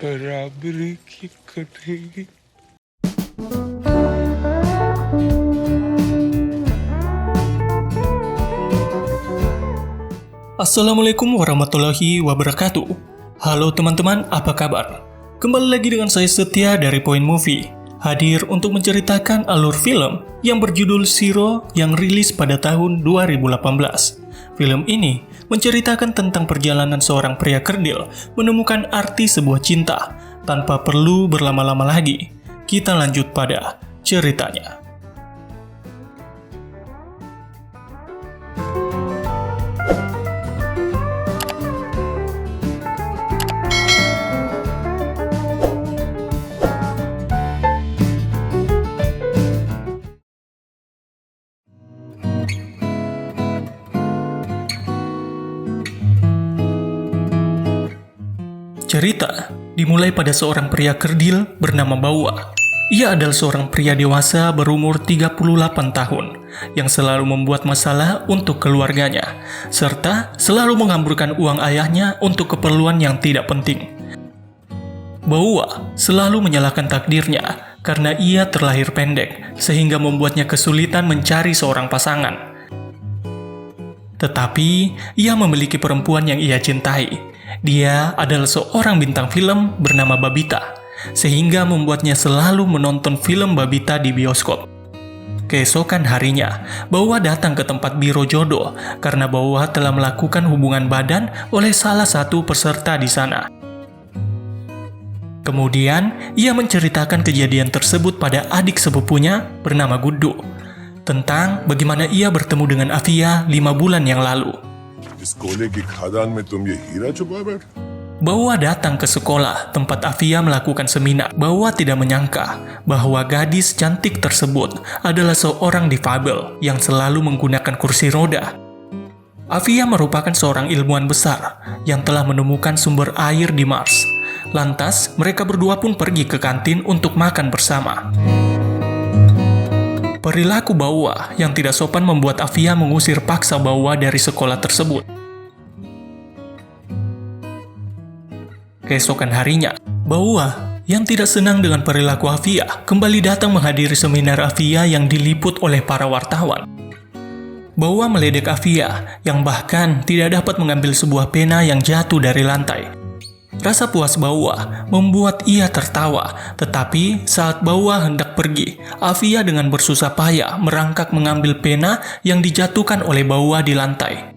बराबरी की कटेगी। Assalamualaikum warahmatullahi wabarakatuh. Halo teman-teman, apa kabar? Kembali lagi dengan saya Setia dari Point Movie, hadir untuk menceritakan alur film yang berjudul Zero yang rilis pada tahun 2018. Film ini menceritakan tentang perjalanan seorang pria kerdil menemukan arti sebuah cinta tanpa perlu berlama-lama lagi. Kita lanjut pada ceritanya. Cerita dimulai pada seorang pria kerdil bernama Bawa. Ia adalah seorang pria dewasa berumur 38 tahun yang selalu membuat masalah untuk keluarganya, serta selalu menghamburkan uang ayahnya untuk keperluan yang tidak penting. Bawa selalu menyalahkan takdirnya karena ia terlahir pendek, sehingga membuatnya kesulitan mencari seorang pasangan. Tetapi ia memiliki perempuan yang ia cintai. Dia adalah seorang bintang film bernama Babita, sehingga membuatnya selalu menonton film Babita di bioskop. Keesokan harinya, Bawa datang ke tempat biro jodoh karena Bawa telah melakukan hubungan badan oleh salah satu peserta di sana. Kemudian, ia menceritakan kejadian tersebut pada adik sepupunya bernama Guddu, tentang bagaimana ia bertemu dengan Afia 5 bulan yang lalu. Bawa datang ke sekolah tempat Afia melakukan seminar. Bawa tidak menyangka bahwa gadis cantik tersebut adalah seorang difabel yang selalu menggunakan kursi roda. Afia merupakan seorang ilmuwan besar yang telah menemukan sumber air di Mars. Lantas, mereka berdua pun pergi ke kantin untuk makan bersama. Perilaku Bawa yang tidak sopan membuat Afia mengusir paksa Bawa dari sekolah tersebut. Keesokan harinya, Bawa yang tidak senang dengan perilaku Afia kembali datang menghadiri seminar Afia yang diliput oleh para wartawan. Bawa meledek Afia yang bahkan tidak dapat mengambil sebuah pena yang jatuh dari lantai. Rasa puas Bawa membuat ia tertawa, tetapi saat Bawa hendak pergi, Afia dengan bersusah payah merangkak mengambil pena yang dijatuhkan oleh Bawa di lantai.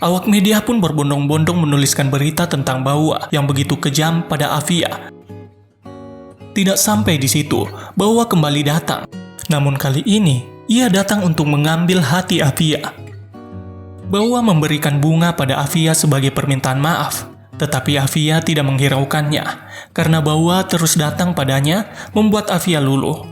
Awak media pun berbondong-bondong menuliskan berita tentang Bawa yang begitu kejam pada Afia. Tidak sampai di situ, Bawa kembali datang. Namun kali ini, ia datang untuk mengambil hati Afia. Bawa memberikan bunga pada Afia sebagai permintaan maaf. Tetapi Afia tidak menghiraukannya, karena Bawa terus datang padanya membuat Afia luluh.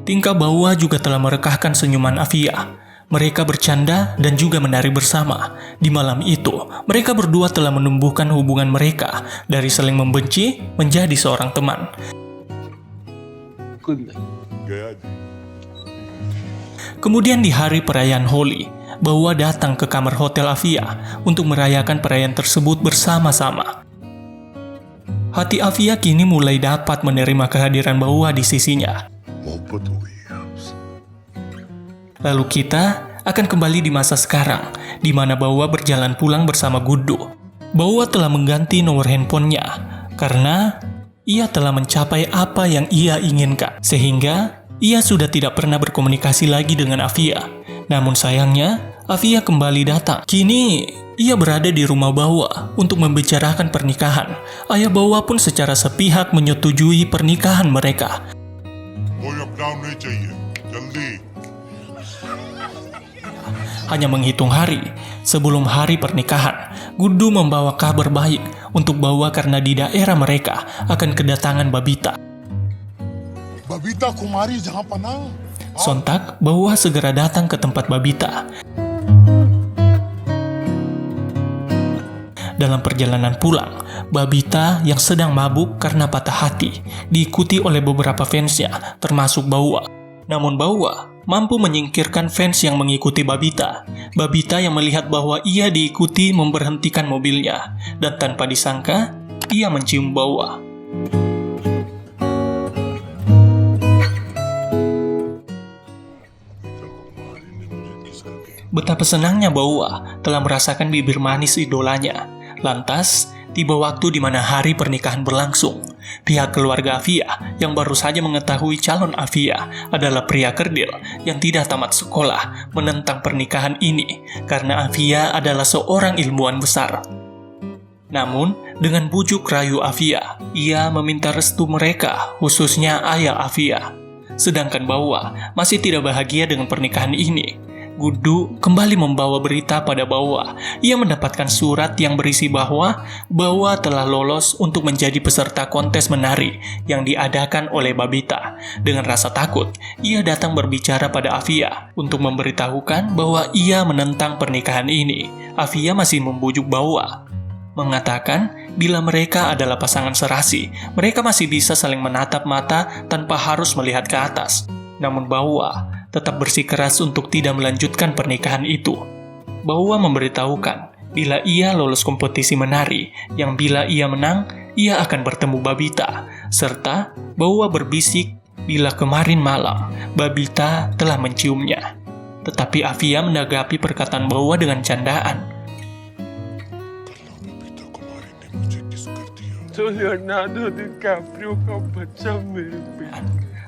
Tingkah Bawa juga telah merekahkan senyuman Afia. Mereka bercanda dan juga menari bersama. Di malam itu, mereka berdua telah menumbuhkan hubungan mereka dari saling membenci menjadi seorang teman. Kemudian di hari perayaan Holi, Bawa datang ke kamar hotel Afia untuk merayakan perayaan tersebut bersama-sama. Hati Afia kini mulai dapat menerima kehadiran Bawa di sisinya. Lalu kita akan kembali di masa sekarang, di mana Bawa berjalan pulang bersama Guddu. Bawa telah mengganti nomor handphonenya karena ia telah mencapai apa yang ia inginkan, sehingga ia sudah tidak pernah berkomunikasi lagi dengan Afia. Namun sayangnya, Afia kembali datang. Kini, ia berada di rumah Bawa untuk membicarakan pernikahan. Ayah Bawa pun secara sepihak menyetujui pernikahan mereka. Hanya menghitung hari, sebelum hari pernikahan, Guddu membawa kabar baik untuk Bawa karena di daerah mereka akan kedatangan Babita. Babita Kumari jangan panang. Sontak, Bawa segera datang ke tempat Babita. Dalam perjalanan pulang, Babita yang sedang mabuk karena patah hati diikuti oleh beberapa fansnya, termasuk Bawa. Namun Bawa mampu menyingkirkan fans yang mengikuti Babita. Babita yang melihat bahwa ia diikuti memberhentikan mobilnya, dan tanpa disangka, ia mencium Bawa. Betapa senangnya Bawa telah merasakan bibir manis idolanya. Lantas, tiba waktu di mana hari pernikahan berlangsung. Pihak keluarga Afia yang baru saja mengetahui calon Afia adalah pria kerdil yang tidak tamat sekolah menentang pernikahan ini karena Afia adalah seorang ilmuwan besar. Namun, dengan bujuk rayu Afia, ia meminta restu mereka, khususnya ayah Afia. Sedangkan Bawa masih tidak bahagia dengan pernikahan ini. Gudu kembali membawa berita pada Bawa. Ia mendapatkan surat yang berisi bahwa Bawa telah lolos untuk menjadi peserta kontes menari yang diadakan oleh Babita. Dengan rasa takut, ia datang berbicara pada Afia untuk memberitahukan bahwa ia menentang pernikahan ini. Afia masih membujuk Bawa, mengatakan bila mereka adalah pasangan serasi, mereka masih bisa saling menatap mata tanpa harus melihat ke atas. Namun Bawa tetap bersikeras untuk tidak melanjutkan pernikahan itu. Bawa memberitahukan bila ia lolos kompetisi menari, yang bila ia menang, ia akan bertemu Babita, serta Bawa berbisik bila kemarin malam Babita telah menciumnya. Tetapi Afia menanggapi perkataan Bawa dengan candaan. Leonardo DiCaprio kau baca mimpi.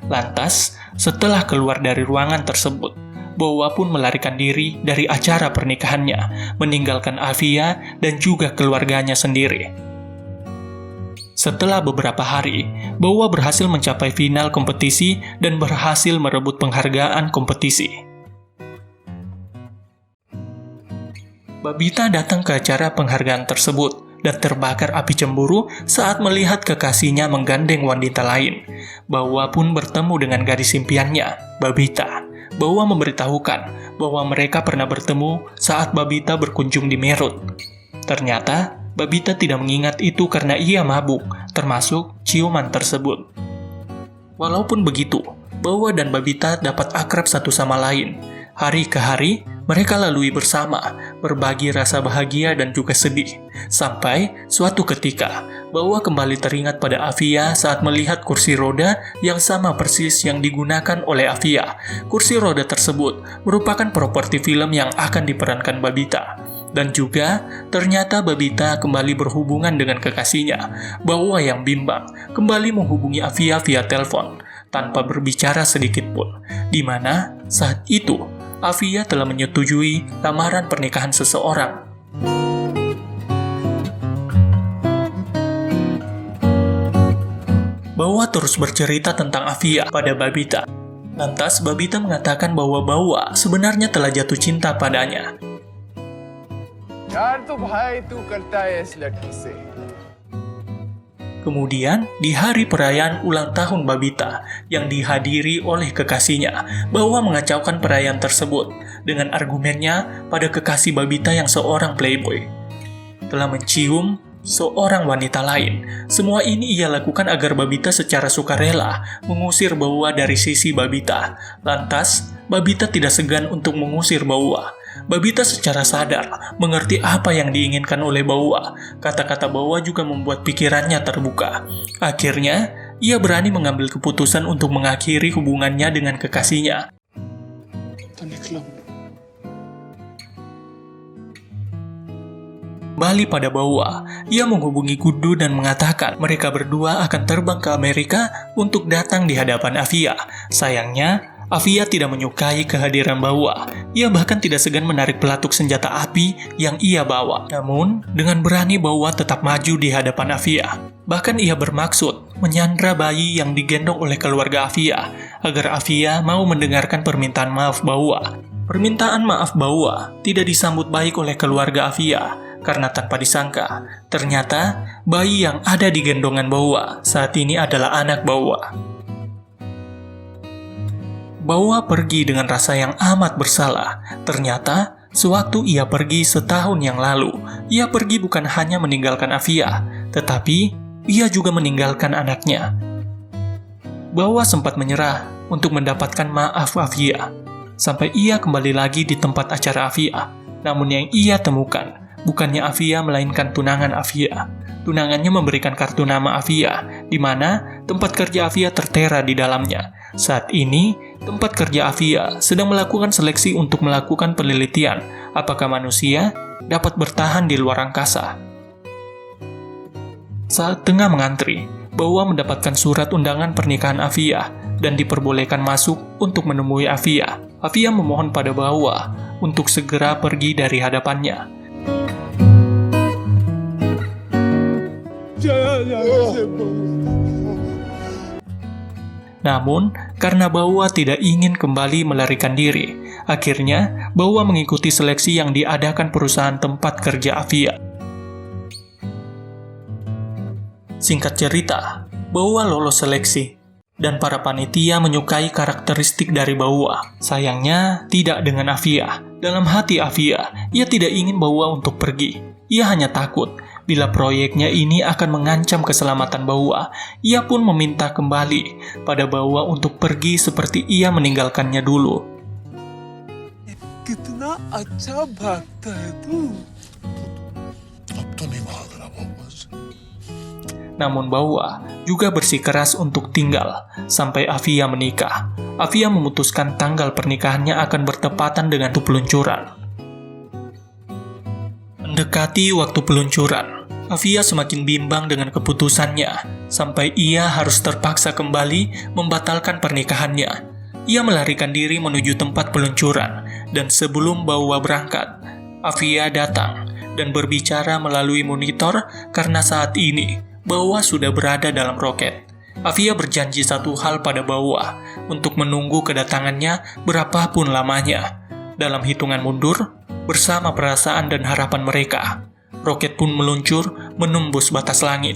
Lantas, setelah keluar dari ruangan tersebut, Bawa pun melarikan diri dari acara pernikahannya, meninggalkan Afia dan juga keluarganya sendiri. Setelah beberapa hari, Bawa berhasil mencapai final kompetisi dan berhasil merebut penghargaan kompetisi. Babita datang ke acara penghargaan tersebut dan terbakar api cemburu saat melihat kekasihnya menggandeng wanita lain. Bawa pun bertemu dengan gadis impiannya, Babita. Bawa memberitahukan bahwa mereka pernah bertemu saat Babita berkunjung di Merut. Ternyata, Babita tidak mengingat itu karena ia mabuk, termasuk ciuman tersebut. Walaupun begitu, Bawa dan Babita dapat akrab satu sama lain. Hari ke hari, mereka lalui bersama, berbagi rasa bahagia dan juga sedih. Sampai suatu ketika, Bawa kembali teringat pada Afia saat melihat kursi roda yang sama persis yang digunakan oleh Afia. Kursi roda tersebut merupakan properti film yang akan diperankan Babita. Dan juga, ternyata Babita kembali berhubungan dengan kekasihnya. Bawa yang bimbang kembali menghubungi Afia via telepon, tanpa berbicara sedikit pun. Di mana, saat itu, Afia telah menyetujui lamaran pernikahan seseorang. Bawa terus bercerita tentang Afia pada Babita. Lantas Babita mengatakan bahwa Bawa sebenarnya telah jatuh cinta padanya. यार तो भाई तू करता है इस लड़की से. Kemudian, di hari perayaan ulang tahun Babita yang dihadiri oleh kekasihnya, Bawa mengacaukan perayaan tersebut dengan argumennya pada kekasih Babita yang seorang playboy telah mencium seorang wanita lain. Semua ini ia lakukan agar Babita secara sukarela mengusir Bawa dari sisi Babita. Lantas, Babita tidak segan untuk mengusir Bawa. Babita secara sadar mengerti apa yang diinginkan oleh Bawa. Kata-kata Bawa juga membuat pikirannya terbuka. Akhirnya, ia berani mengambil keputusan untuk mengakhiri hubungannya dengan kekasihnya. Kembali pada Bawa, ia menghubungi Gudu dan mengatakan mereka berdua akan terbang ke Amerika untuk datang di hadapan Afia. Sayangnya, Afia tidak menyukai kehadiran Bawa. Ia bahkan tidak segan menarik pelatuk senjata api yang ia bawa. Namun, dengan berani Bawa tetap maju di hadapan Afia. Bahkan ia bermaksud menyandra bayi yang digendong oleh keluarga Afia, agar Afia mau mendengarkan permintaan maaf Bawa. Permintaan maaf Bawa tidak disambut baik oleh keluarga Afia, karena tanpa disangka, ternyata bayi yang ada di gendongan Bawa saat ini adalah anak Bawa. Bawa pergi dengan rasa yang amat bersalah. Ternyata, sewaktu ia pergi setahun yang lalu, ia pergi bukan hanya meninggalkan Afia, tetapi ia juga meninggalkan anaknya. Bawa sempat menyerah untuk mendapatkan maaf Afia, sampai ia kembali lagi di tempat acara Afia. Namun yang ia temukan, bukannya Afia melainkan tunangan Afia. tunangannya memberikan kartu nama Afia, di mana tempat kerja Afia tertera di dalamnya. Saat ini, tempat kerja Afia sedang melakukan seleksi untuk melakukan penelitian apakah manusia dapat bertahan di luar angkasa. Saat tengah mengantri, Baua mendapatkan surat undangan pernikahan Afia dan diperbolehkan masuk untuk menemui Afia. Afia memohon pada Baua untuk segera pergi dari hadapannya. Namun, karena Baua tidak ingin kembali melarikan diri, akhirnya Baua mengikuti seleksi yang diadakan perusahaan tempat kerja Afia. Singkat cerita, Baua lolos seleksi, dan para panitia menyukai karakteristik dari Baua. Sayangnya, tidak dengan Afia. Dalam hati Afia, ia tidak ingin Baua untuk pergi. Ia hanya takut bila proyeknya ini akan mengancam keselamatan Baua. Ia pun meminta kembali pada Baua untuk pergi seperti ia meninggalkannya dulu. कितना अच्छा भागता है तू। अब तो नहीं भाग रहा वापस। Namun Baua juga bersikeras untuk tinggal sampai Afia menikah. Afia memutuskan tanggal pernikahannya akan bertepatan dengan waktu peluncuran. Mendekati waktu peluncuran, Afia semakin bimbang dengan keputusannya, sampai ia harus terpaksa kembali membatalkan pernikahannya. Ia melarikan diri menuju tempat peluncuran, dan sebelum Baua berangkat, Afia datang dan berbicara melalui monitor karena saat ini Baua sudah berada dalam roket. Afia berjanji satu hal pada Baua, untuk menunggu kedatangannya berapapun lamanya. Dalam hitungan mundur, bersama perasaan dan harapan mereka, roket pun meluncur menembus batas langit.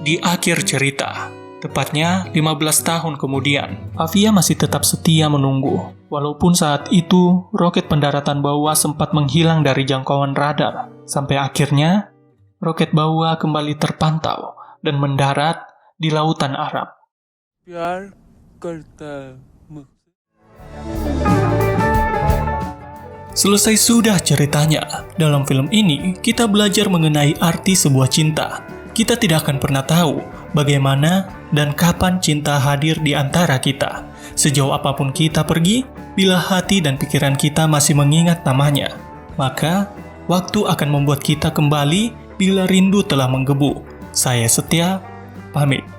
Di akhir cerita, tepatnya 15 tahun kemudian, Afia masih tetap setia menunggu. Walaupun saat itu, roket pendaratan Baua sempat menghilang dari jangkauan radar, sampai akhirnya, roket Baua kembali terpantau dan mendarat di Lautan Arab. प्यार करता है मुझसे। Selesai sudah ceritanya. Dalam film ini, kita belajar mengenai arti sebuah cinta. Kita tidak akan pernah tahu bagaimana dan kapan cinta hadir di antara kita. Sejauh apapun kita pergi, bila hati dan pikiran kita masih mengingat namanya, maka waktu akan membuat kita kembali bila rindu telah menggebu. Saya Setia, pamit.